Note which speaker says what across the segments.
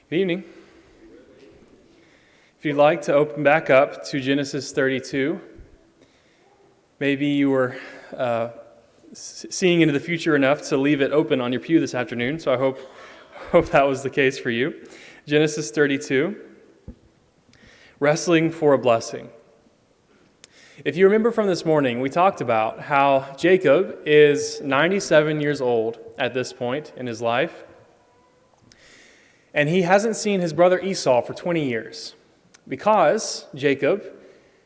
Speaker 1: Good evening. If you'd like to open back up to Genesis 32, maybe you were seeing into the future enough to leave it open on your pew this afternoon, so I hope that was the case for you. Genesis 32, wrestling for a blessing. If you remember from this morning, we talked about how Jacob is 97 years old at this point in his life, and he hasn't seen his brother Esau for 20 years because Jacob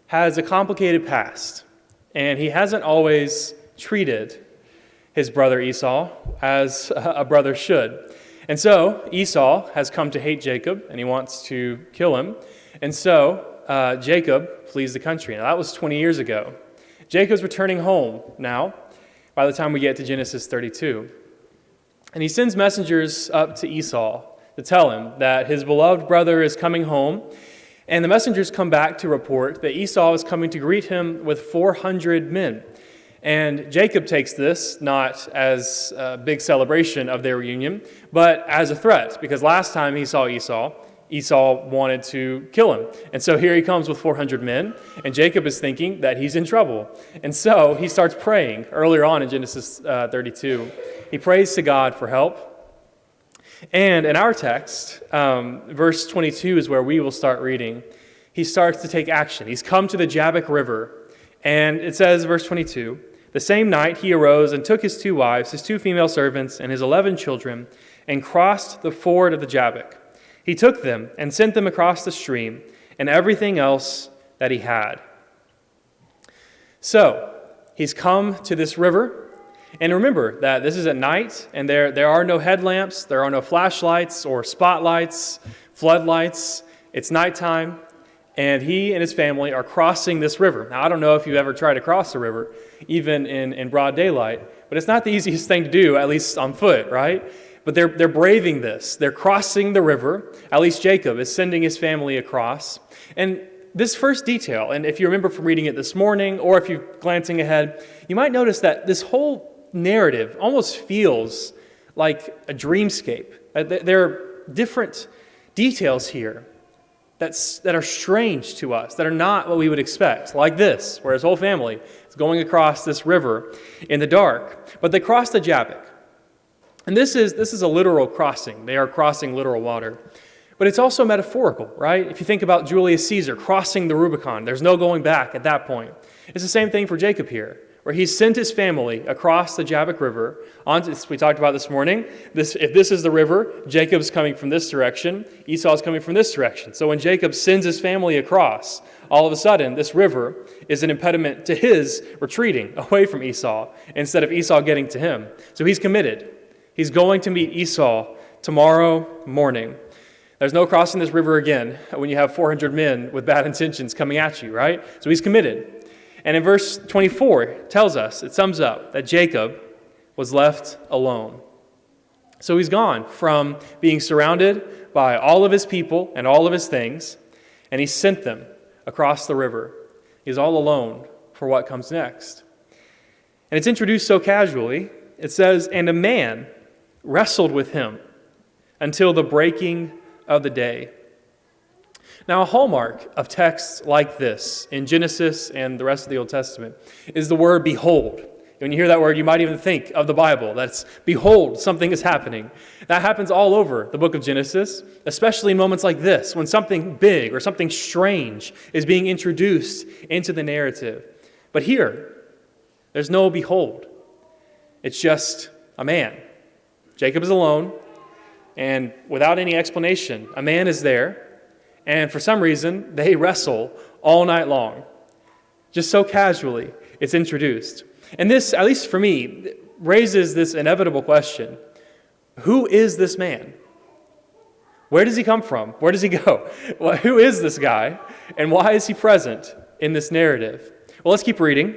Speaker 1: has a complicated past, and he hasn't always treated his brother Esau as a brother should. And so Esau has come to hate Jacob, and he wants to kill him. And so Jacob flees the country. Now, that was 20 years ago. Jacob's returning home now by the time we get to Genesis 32. And he sends messengers up to Esau to tell him that his beloved brother is coming home. And the messengers come back to report that Esau is coming to greet him with 400 men. And Jacob takes this not as a big celebration of their reunion, but as a threat, because last time he saw Esau wanted to kill him. And so here he comes with 400 men, and Jacob is thinking that he's in trouble. And so he starts praying earlier on in Genesis 32. He prays to God for help. And in our text, verse 22 is where we will start reading. He starts to take action. He's come to the Jabbok River, and it says, verse 22, "The same night he arose and took his 2 wives, his 2 female servants, and his 11 children, and crossed the ford of the Jabbok. He took them and sent them across the stream, and everything else that he had." So, he's come to this river. And remember that this is at night, and there are no headlamps, there are no flashlights or spotlights, floodlights. It's nighttime, and he and his family are crossing this river. Now, I don't know if you've ever tried to cross a river, even in broad daylight, but it's not the easiest thing to do, at least on foot, right? But they're braving this. They're crossing the river. At least Jacob is sending his family across. And this first detail, and if you remember from reading it this morning, or if you're glancing ahead, you might notice that this whole narrative almost feels like a dreamscape. There are different details here that are strange to us, that are not what we would expect, like this, where his whole family is going across this river in the dark. But they cross the Jabbok. And this is a literal crossing. They are crossing literal water. But it's also metaphorical, right? If you think about Julius Caesar crossing the Rubicon, there's no going back at that point. It's the same thing for Jacob here, where he sent his family across the Jabbok River. We talked about this morning, if this is the river, Jacob's coming from this direction, Esau's coming from this direction. So when Jacob sends his family across, all of a sudden, this river is an impediment to his retreating away from Esau, instead of Esau getting to him. So he's committed. He's going to meet Esau tomorrow morning. There's no crossing this river again when you have 400 men with bad intentions coming at you, right? So he's committed. And in verse 24, it tells us, it sums up, that Jacob was left alone. So he's gone from being surrounded by all of his people and all of his things, and he sent them across the river. He's all alone for what comes next. And it's introduced so casually. It says, "And a man wrestled with him until the breaking of the day." Now, a hallmark of texts like this in Genesis and the rest of the Old Testament is the word behold. When you hear that word, you might even think of the Bible. That's behold, something is happening. That happens all over the book of Genesis, especially in moments like this, when something big or something strange is being introduced into the narrative. But here, there's no behold. It's just a man. Jacob is alone, and without any explanation, a man is there. And for some reason, they wrestle all night long. Just so casually, it's introduced. And this, at least for me, raises this inevitable question. Who is this man? Where does he come from? Where does he go? Well, who is this guy? And why is he present in this narrative? Well, let's keep reading.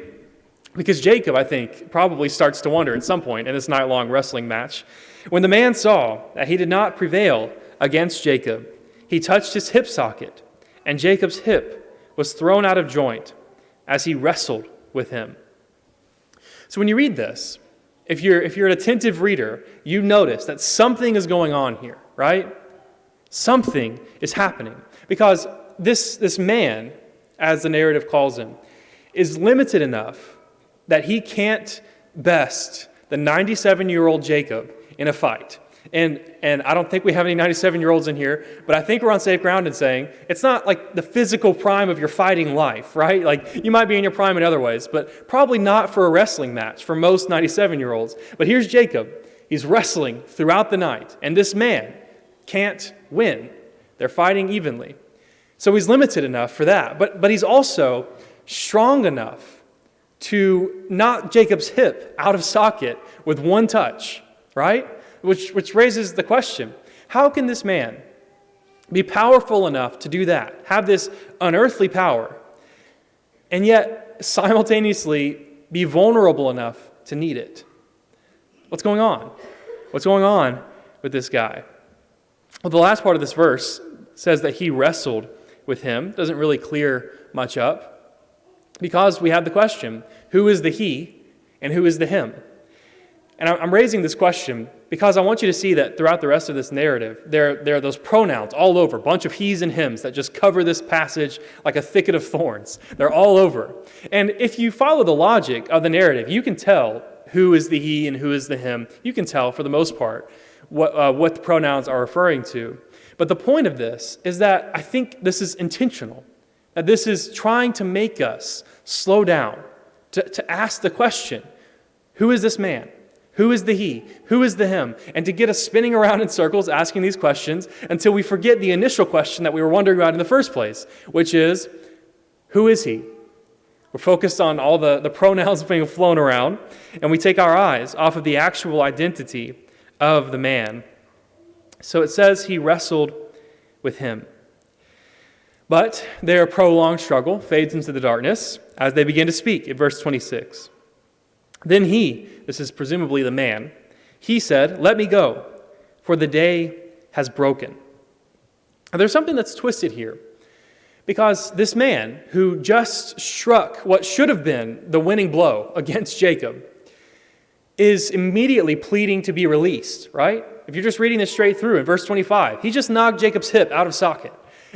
Speaker 1: Because Jacob, I think, probably starts to wonder at some point in this night-long wrestling match. "When the man saw that he did not prevail against Jacob, he touched his hip socket, and Jacob's hip was thrown out of joint as he wrestled with him." So when you read this, if you're an attentive reader, you notice that something is going on here, right? Something is happening. Because this man, as the narrative calls him, is limited enough that he can't best the 97-year-old Jacob in a fight. And I don't think we have any 97-year-olds in here, but I think we're on safe ground in saying it's not like the physical prime of your fighting life, right? Like you might be in your prime in other ways, but probably not for a wrestling match for most 97-year-olds. But here's Jacob. He's wrestling throughout the night, and this man can't win. They're fighting evenly. So he's limited enough for that, but he's also strong enough to knock Jacob's hip out of socket with one touch, right? Which raises the question, how can this man be powerful enough to do that, have this unearthly power, and yet simultaneously be vulnerable enough to need it? What's going on? What's going on with this guy? Well, the last part of this verse says that he wrestled with him. Doesn't really clear much up because we have the question, who is the he and who is the him? And I'm raising this question because I want you to see that throughout the rest of this narrative, there are those pronouns all over, a bunch of he's and hims that just cover this passage like a thicket of thorns. They're all over. And if you follow the logic of the narrative, you can tell who is the he and who is the him. You can tell, for the most part, what the pronouns are referring to. But the point of this is that I think this is intentional, that this is trying to make us slow down, to ask the question, who is this man? Who is the he? Who is the him? And to get us spinning around in circles asking these questions until we forget the initial question that we were wondering about in the first place, which is, who is he? We're focused on all the pronouns being flown around, and we take our eyes off of the actual identity of the man. So it says he wrestled with him. But their prolonged struggle fades into the darkness as they begin to speak in verse 26. Then he, this is presumably the man, he said, "Let me go, for the day has broken." Now, there's something that's twisted here, because this man who just struck what should have been the winning blow against Jacob is immediately pleading to be released, right? If you're just reading this straight through, in verse 25, he just knocked Jacob's hip out of socket.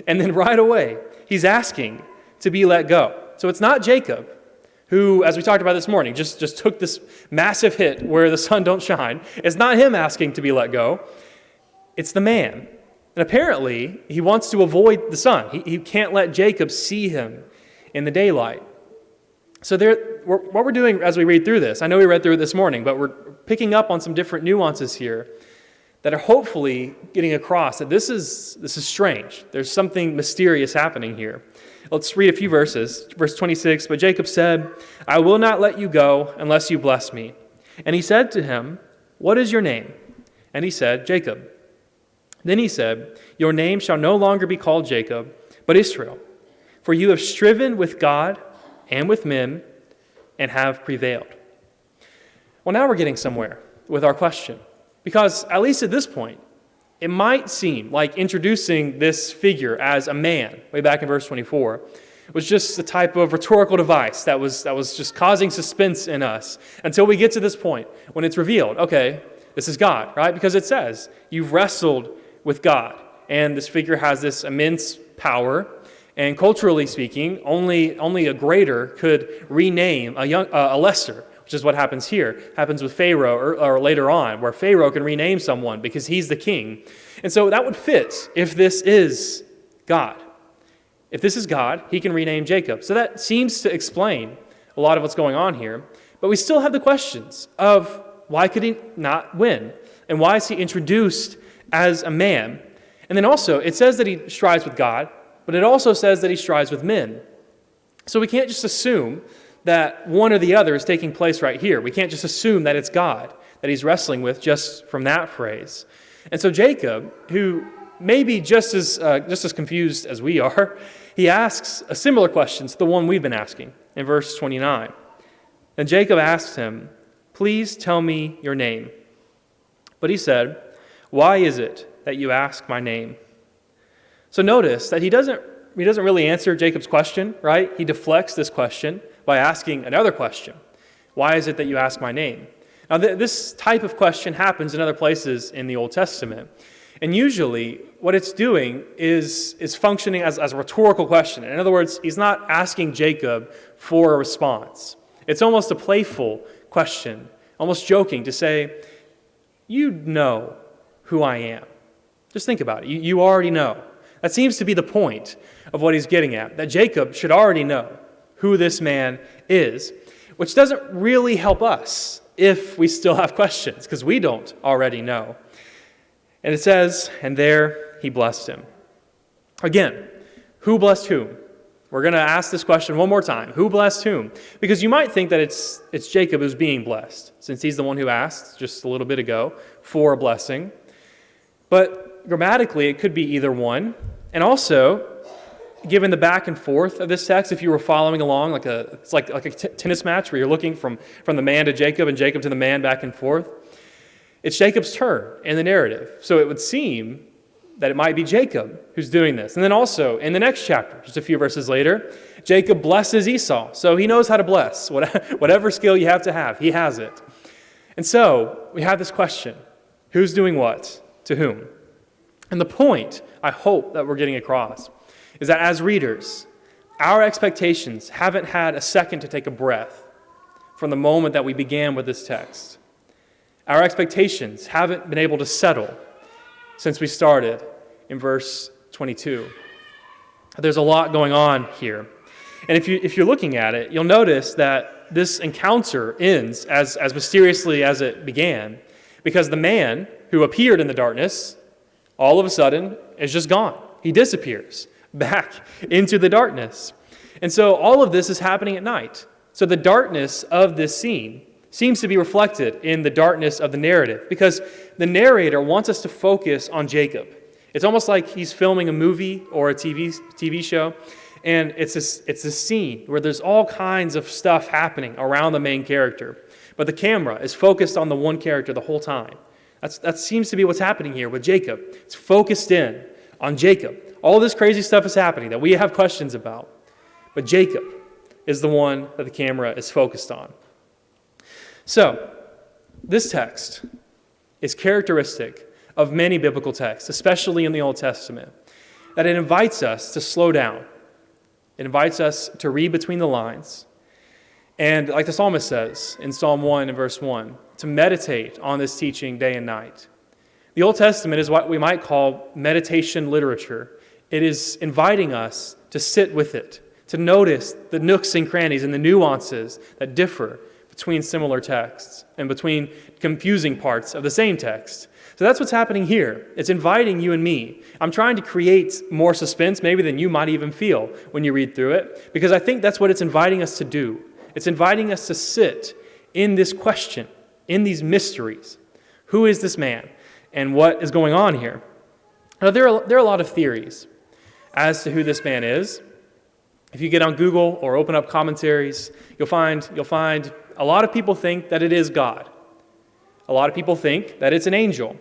Speaker 1: And then right away, he's asking to be let go. So it's not Jacob, who, as we talked about this morning, just took this massive hit where the sun don't shine. It's not him asking to be let go. It's the man. And apparently, he wants to avoid the sun. He can't let Jacob see him in the daylight. So what we're doing as we read through this, I know we read through it this morning, but we're picking up on some different nuances here that are hopefully getting across that this is strange. There's something mysterious happening here. Let's read a few verses. Verse 26, "But Jacob said, 'I will not let you go unless you bless me.' And he said to him, 'What is your name?' And he said, 'Jacob.' Then he said, 'Your name shall no longer be called Jacob, but Israel, for you have striven with God and with men and have prevailed.'" Well, now we're getting somewhere with our question, because at least at this point, it might seem like introducing this figure as a man, way back in verse 24, was just a type of rhetorical device that was just causing suspense in us until we get to this point when it's revealed, okay, this is God, right? Because it says, you've wrestled with God, and this figure has this immense power, and culturally speaking, only a greater could rename a lesser, which is what happens here. Happens with Pharaoh or later on, where Pharaoh can rename someone because he's the king. And so that would fit if this is God. If this is God, he can rename Jacob. So that seems to explain a lot of what's going on here. But we still have the questions of why could he not win? And why is he introduced as a man? And then also, it says that he strives with God, but it also says that he strives with men. So we can't just assume that one or the other is taking place right here. We can't just assume that it's God that he's wrestling with just from that phrase. And so Jacob, who may be just as confused as we are, he asks a similar question to the one we've been asking in verse 29. And Jacob asks him, "Please tell me your name." But he said, "Why is it that you ask my name?" So notice that he doesn't really answer Jacob's question, right? He deflects this question by asking another question. Why is it that you ask my name? Now, this type of question happens in other places in the Old Testament. And usually, what it's doing is functioning as a rhetorical question. In other words, he's not asking Jacob for a response. It's almost a playful question, almost joking to say, you know who I am. Just think about it. You already know. That seems to be the point of what he's getting at, that Jacob should already know who this man is, which doesn't really help us if we still have questions, because we don't already know. And it says, and there he blessed him. Again, who blessed whom? We're going to ask this question one more time. Who blessed whom? Because you might think that it's Jacob who's being blessed, since he's the one who asked just a little bit ago for a blessing. But grammatically, it could be either one. And also, given the back and forth of this text, if you were following along, it's like a tennis match where you're looking from the man to Jacob and Jacob to the man back and forth, it's Jacob's turn in the narrative. So it would seem that it might be Jacob who's doing this. And then also, in the next chapter, just a few verses later, Jacob blesses Esau. So he knows how to bless. Whatever skill you have to have, he has it. And so we have this question, who's doing what to whom? And the point, I hope, that we're getting across is that as readers, our expectations haven't had a second to take a breath from the moment that we began with this text. Our expectations haven't been able to settle since we started in verse 22. There's a lot going on here. And if you're looking at it, you'll notice that this encounter ends as mysteriously as it began, because the man who appeared in the darkness all of a sudden is just gone. He disappears back into the darkness. And so all of this is happening at night. So the darkness of this scene seems to be reflected in the darkness of the narrative, because the narrator wants us to focus on Jacob. It's almost like he's filming a movie or a TV show, and it's a scene where there's all kinds of stuff happening around the main character, but the camera is focused on the one character the whole time. That seems to be what's happening here with Jacob. It's focused in on Jacob. All this crazy stuff is happening that we have questions about, but Jacob is the one that the camera is focused on. So, this text is characteristic of many biblical texts, especially in the Old Testament, that it invites us to slow down. It invites us to read between the lines. And like the psalmist says in Psalm 1 and verse 1, to meditate on this teaching day and night. The Old Testament is what we might call meditation literature. It is inviting us to sit with it, to notice the nooks and crannies and the nuances that differ between similar texts and between confusing parts of the same text. So that's what's happening here. It's inviting you and me. I'm trying to create more suspense maybe than you might even feel when you read through it, because I think that's what it's inviting us to do. It's inviting us to sit in this question, in these mysteries. Who is this man and what is going on here? Now, there are a lot of theories as to who this man is. If you get on Google or open up commentaries, you'll find a lot of people think that it is God. A lot of people think that it's an angel.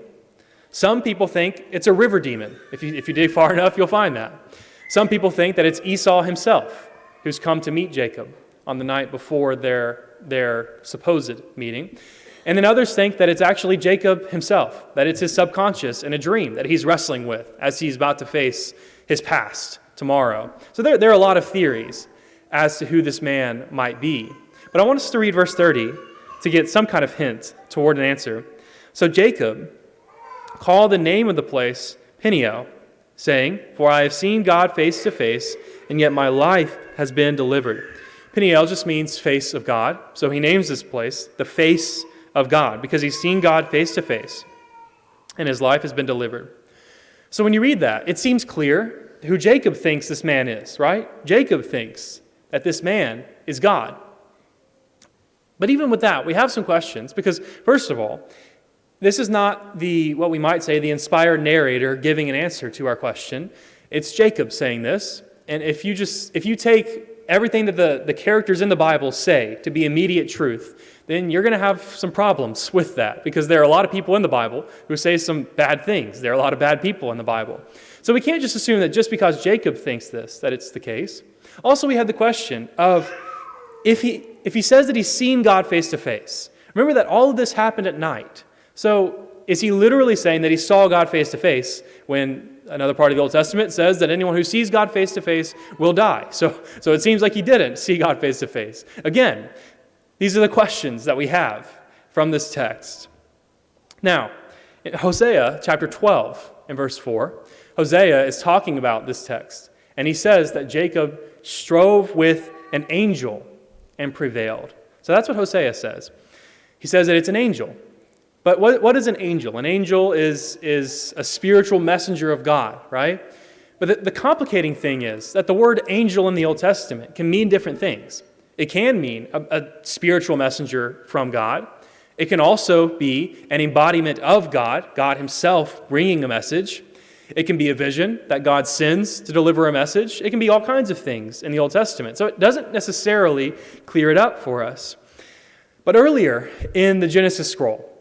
Speaker 1: Some people think it's a river demon. If you dig far enough, you'll find that. Some people think that it's Esau himself who's come to meet Jacob on the night before their supposed meeting. And then others think that it's actually Jacob himself, that it's his subconscious in a dream that he's wrestling with as he's about to face his past tomorrow. So there are a lot of theories as to who this man might be. But I want us to read verse 30 to get some kind of hint toward an answer. So Jacob called the name of the place Peniel, saying, "For I have seen God face to face, and yet my life has been delivered." Peniel just means face of God. So he names this place the face of God, because he's seen God face to face, and his life has been delivered. So when you read that, it seems clear who Jacob thinks this man is, right? Jacob thinks that this man is God. But even with that, we have some questions, because first of all, this is not what we might say, the inspired narrator giving an answer to our question. It's Jacob saying this. And if you take everything that the characters in the Bible say to be immediate truth, then you're going to have some problems with that, because there are a lot of people in the Bible who say some bad things. There are a lot of bad people in the Bible. So we can't just assume that just because Jacob thinks this, that it's the case. Also, we have the question of if he says that he's seen God face to face. Remember that all of this happened at night. So is he literally saying that he saw God face to face when another part of the Old Testament says that anyone who sees God face to face will die? So it seems like he didn't see God face to face. Again, these are the questions that we have from this text. Now, in Hosea chapter 12 and verse 4, Hosea is talking about this text, and he says that Jacob strove with an angel and prevailed. So that's what Hosea says. He says that it's an angel. But what is an angel? An angel is a spiritual messenger of God, right? But the complicating thing is that the word angel in the Old Testament can mean different things. It can mean a spiritual messenger from God. It can also be an embodiment of God, God himself bringing a message. It can be a vision that God sends to deliver a message. It can be all kinds of things in the Old Testament. So it doesn't necessarily clear it up for us. But earlier in the Genesis scroll,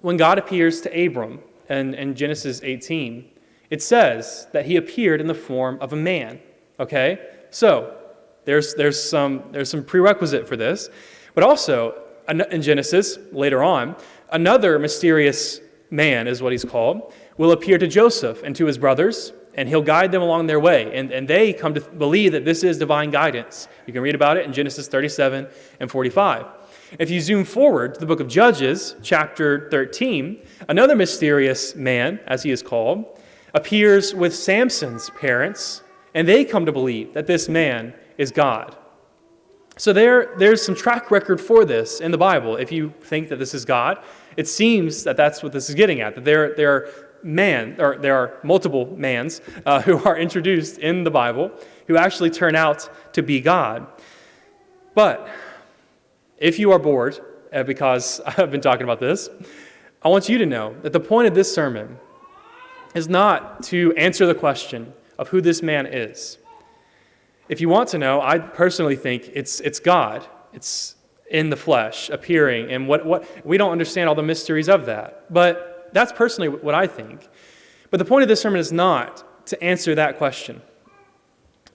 Speaker 1: when God appears to Abram in Genesis 18, it says that he appeared in the form of a man. Okay? So there's some prerequisite for this. But also, in Genesis, later on, another mysterious man is what he's called, will appear to Joseph and to his brothers, and he'll guide them along their way. And they come to believe that this is divine guidance. You can read about it in Genesis 37 and 45. If you zoom forward to the book of Judges, chapter 13, another mysterious man, as he is called, appears with Samson's parents, and they come to believe that this man is God. So there's some track record for this in the Bible. If you think that this is God, it seems that that's what this is getting at, that there are multiple mans who are introduced in the Bible who actually turn out to be God. But if you are bored, because I've been talking about this, I want you to know that the point of this sermon is not to answer the question of who this man is. If you want to know, I personally think it's God. It's in the flesh, appearing, and what we don't understand all the mysteries of that. But that's personally what I think. But the point of this sermon is not to answer that question.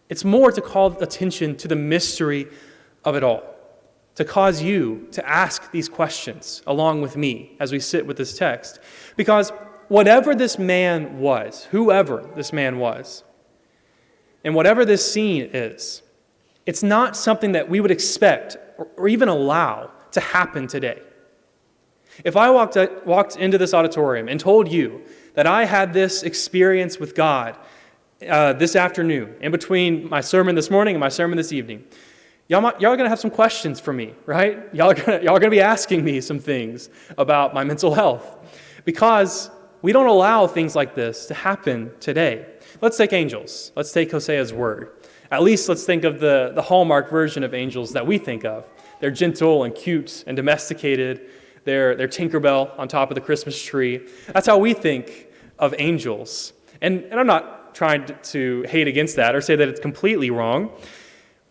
Speaker 1: It's more to call attention to the mystery of it all, to cause you to ask these questions along with me as we sit with this text. Because whatever this man was, whoever this man was, and whatever this scene is, it's not something that we would expect or even allow to happen today. If I walked into this auditorium and told you that I had this experience with God this afternoon, in between my sermon this morning and my sermon this evening, y'all are going to have some questions for me, right? Y'all are going to be asking me some things about my mental health, because we don't allow things like this to happen today. Let's take angels. Let's take Hosea's word. At least let's think of the hallmark version of angels that we think of. They're gentle and cute and domesticated. They're Tinkerbell on top of the Christmas tree. That's how we think of angels. And I'm not trying to hate against that or say that it's completely wrong.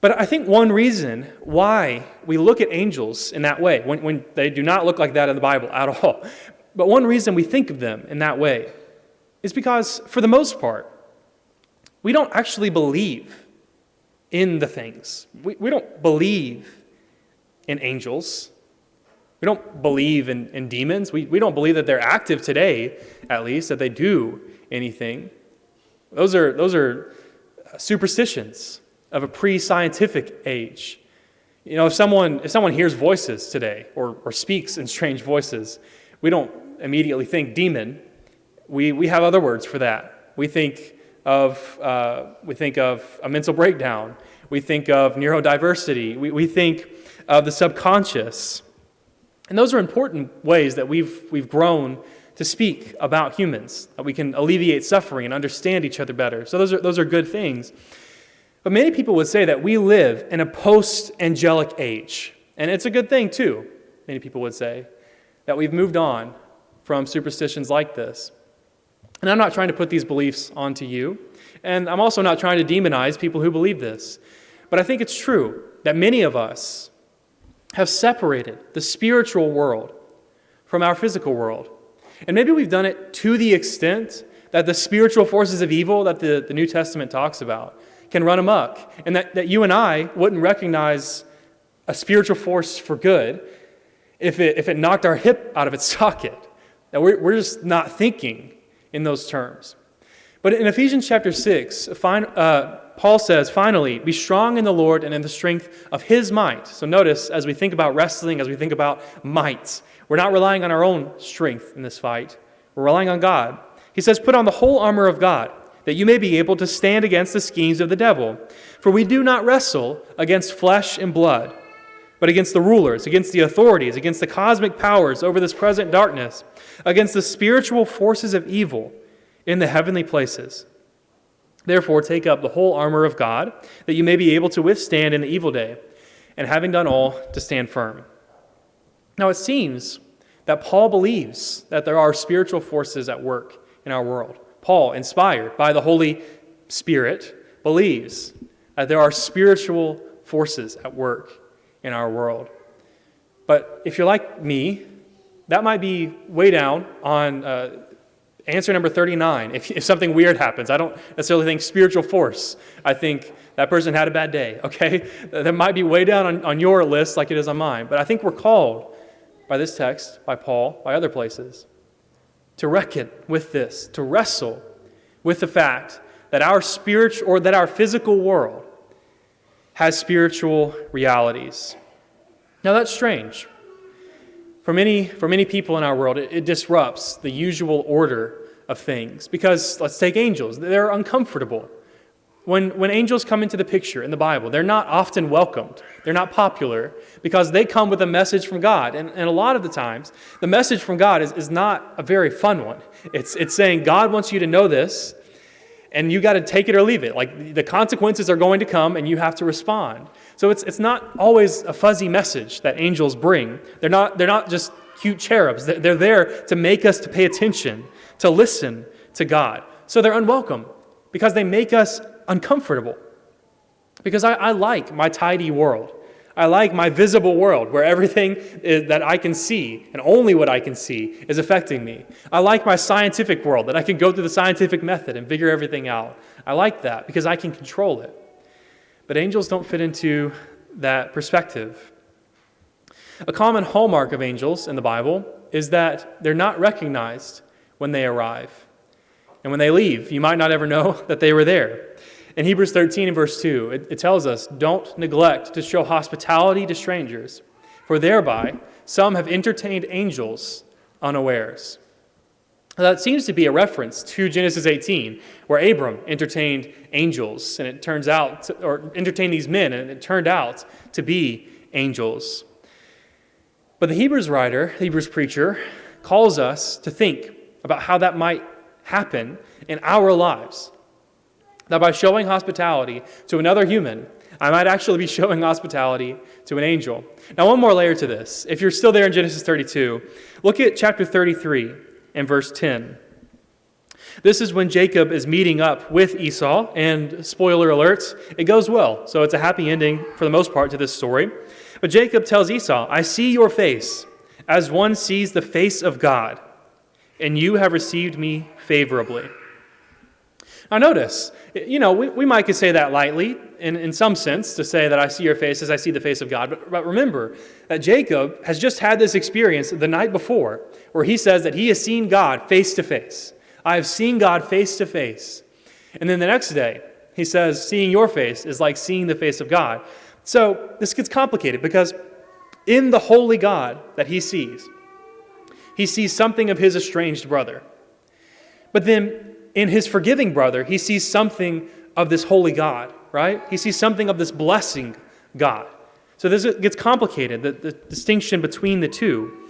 Speaker 1: But I think one reason why we look at angels in that way, when they do not look like that in the Bible at all, but one reason we think of them in that way is because, for the most part, we don't actually believe in the things. We don't believe in angels. We don't believe in demons. We don't believe that they're active today, at least, that they do anything. Those are superstitions of a pre-scientific age. You know, if someone hears voices today or speaks in strange voices, we don't immediately think demon. We have other words for that. We think of a mental breakdown. We think of neurodiversity. We think of the subconscious. And those are important ways that we've grown to speak about humans, that we can alleviate suffering and understand each other better. So those are good things. But many people would say that we live in a post-angelic age. And it's a good thing too, many people would say, that we've moved on from superstitions like this. And I'm not trying to put these beliefs onto you. And I'm also not trying to demonize people who believe this. But I think it's true that many of us have separated the spiritual world from our physical world. And maybe we've done it to the extent that the spiritual forces of evil that the New Testament talks about can run amok, and that you and I wouldn't recognize a spiritual force for good if it knocked our hip out of its socket. that we're just not thinking in those terms. But in Ephesians chapter 6, Paul says, finally, be strong in the Lord and in the strength of his might. So notice, as we think about wrestling, as we think about might, we're not relying on our own strength in this fight. We're relying on God. He says, put on the whole armor of God, that you may be able to stand against the schemes of the devil. For we do not wrestle against flesh and blood, but against the rulers, against the authorities, against the cosmic powers over this present darkness, against the spiritual forces of evil in the heavenly places. Therefore, take up the whole armor of God, that you may be able to withstand in the evil day, and having done all, to stand firm. Now, it seems that Paul believes that there are spiritual forces at work in our world. Paul, inspired by the Holy Spirit, believes that there are spiritual forces at work in our world. But if you're like me, that might be way down on answer number 39. If something weird happens, I don't necessarily think spiritual force. I think that person had a bad day, okay? That might be way down on your list like it is on mine. But I think we're called by this text, by Paul, by other places, to reckon with this, to wrestle with the fact that our spiritual or that our physical world has spiritual realities. Now that's strange. For many people in our world, it disrupts the usual order of things. Because let's take angels. They're uncomfortable. When angels come into the picture in the Bible, they're not often welcomed. They're not popular because they come with a message from God. And a lot of the times, the message from God is not a very fun one. It's saying, God wants you to know this, and you got to take it or leave it. Like, the consequences are going to come, and you have to respond. So it's not always a fuzzy message that angels bring. They're not just cute cherubs. They're there to make us to pay attention, to listen to God. So they're unwelcome because they make us uncomfortable. Because I like my tidy world. I like my visible world where everything that I can see and only what I can see is affecting me. I like my scientific world that I can go through the scientific method and figure everything out. I like that because I can control it. But angels don't fit into that perspective. A common hallmark of angels in the Bible is that they're not recognized when they arrive. And when they leave, you might not ever know that they were there. In Hebrews 13 and verse 2, it tells us, don't neglect to show hospitality to strangers, for thereby some have entertained angels unawares. Now, that seems to be a reference to Genesis 18, where Abram entertained angels, and it turns out, or entertained these men, and it turned out to be angels. But the Hebrews writer, Hebrews preacher, calls us to think about how that might happen in our lives. That by showing hospitality to another human, I might actually be showing hospitality to an angel. Now, one more layer to this. If you're still there in Genesis 32, look at chapter 33 and verse 10. This is when Jacob is meeting up with Esau, and spoiler alert, it goes well. So it's a happy ending for the most part to this story. But Jacob tells Esau, I see your face as one sees the face of God, and you have received me favorably. Now notice, we might could say that lightly in some sense, to say that I see your face as I see the face of God. But remember that Jacob has just had this experience the night before where he says that he has seen God face to face. I have seen God face to face. And then the next day, he says, seeing your face is like seeing the face of God. So this gets complicated because in the holy God that he sees something of his estranged brother. But then in his forgiving brother, he sees something of this holy God, right? He sees something of this blessing God. So this gets complicated, the distinction between the two.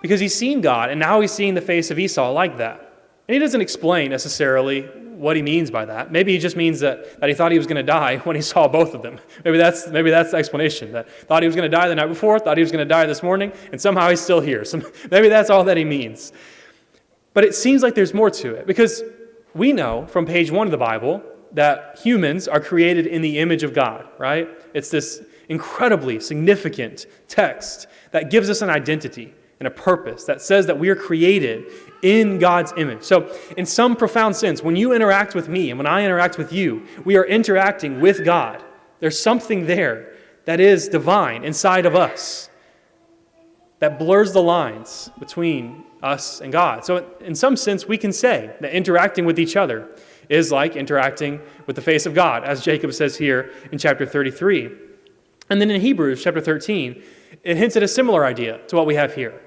Speaker 1: Because he's seen God, and now he's seeing the face of Esau like that. And he doesn't explain necessarily what he means by that. Maybe he just means that he thought he was going to die when he saw both of them. Maybe that's the explanation, that thought he was going to die the night before, thought he was going to die this morning, and somehow he's still here. So maybe that's all that he means. But it seems like there's more to it, because we know from page 1 of the Bible that humans are created in the image of God, right? It's this incredibly significant text that gives us an identity and a purpose, that says that we are created in God's image. So in some profound sense, when you interact with me and when I interact with you, we are interacting with God. There's something there that is divine inside of us that blurs the lines between us and God. So in some sense, we can say that interacting with each other is like interacting with the face of God, as Jacob says here in chapter 33. And then in Hebrews chapter 13, it hints at a similar idea to what we have here,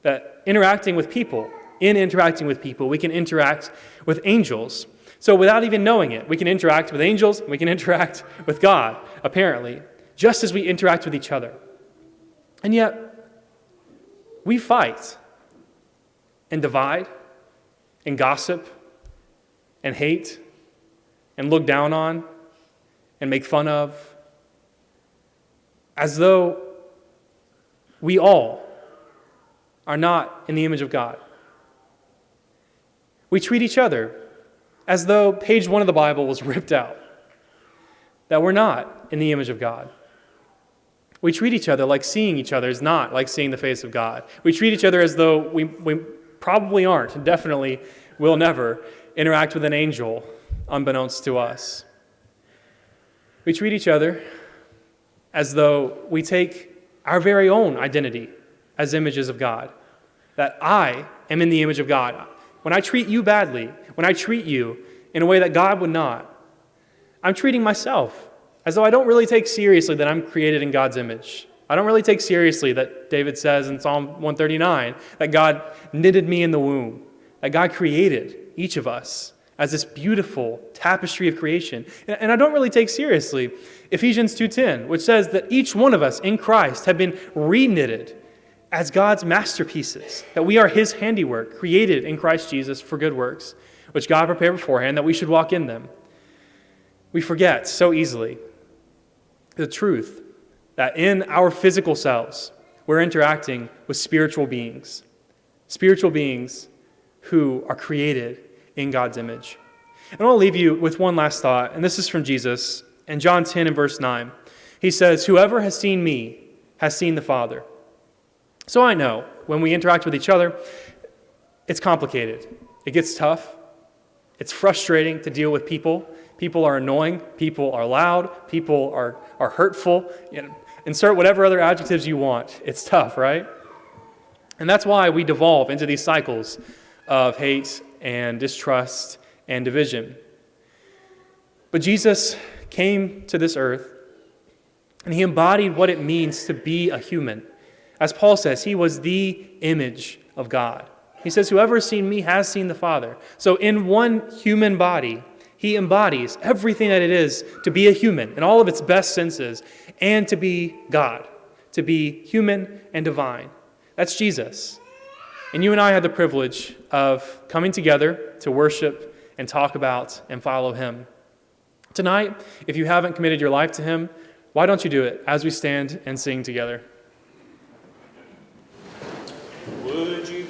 Speaker 1: that in interacting with people, we can interact with angels. So without even knowing it, we can interact with angels, and we can interact with God, apparently, just as we interact with each other. And yet, we fight and divide and gossip and hate and look down on and make fun of, as though we all are not in the image of God. We treat each other as though page 1 of the Bible was ripped out, that we're not in the image of God. We treat each other like seeing each other is not like seeing the face of God. We treat each other as though we probably aren't, and definitely will never interact with an angel unbeknownst to us. We treat each other as though we take our very own identity as images of God, that I am in the image of God. When I treat you badly, when I treat you in a way that God would not, I'm treating myself as though I don't really take seriously that I'm created in God's image. I don't really take seriously that David says in Psalm 139 that God knitted me in the womb, that God created each of us as this beautiful tapestry of creation. And I don't really take seriously Ephesians 2:10, which says that each one of us in Christ have been reknitted as God's masterpieces, that we are His handiwork, created in Christ Jesus for good works, which God prepared beforehand that we should walk in them. We forget so easily the truth that in our physical selves, we're interacting with spiritual beings who are created in God's image. And I want to leave you with one last thought, and this is from Jesus in John 10 and verse 9. He says, "Whoever has seen me has seen the Father." So I know when we interact with each other, it's complicated. It gets tough. It's frustrating to deal with people. People are annoying. People are loud. People are hurtful. Insert whatever other adjectives you want. It's tough, right? And that's why we devolve into these cycles of hate and distrust and division. But Jesus came to this earth, and He embodied what it means to be a human. As Paul says, He was the image of God. He says, "Whoever has seen me has seen the Father." So in one human body, He embodies everything that it is to be a human in all of its best senses and to be God, to be human and divine. That's Jesus. And you and I have the privilege of coming together to worship and talk about and follow Him. Tonight, if you haven't committed your life to Him, why don't you do it as we stand and sing together? Would you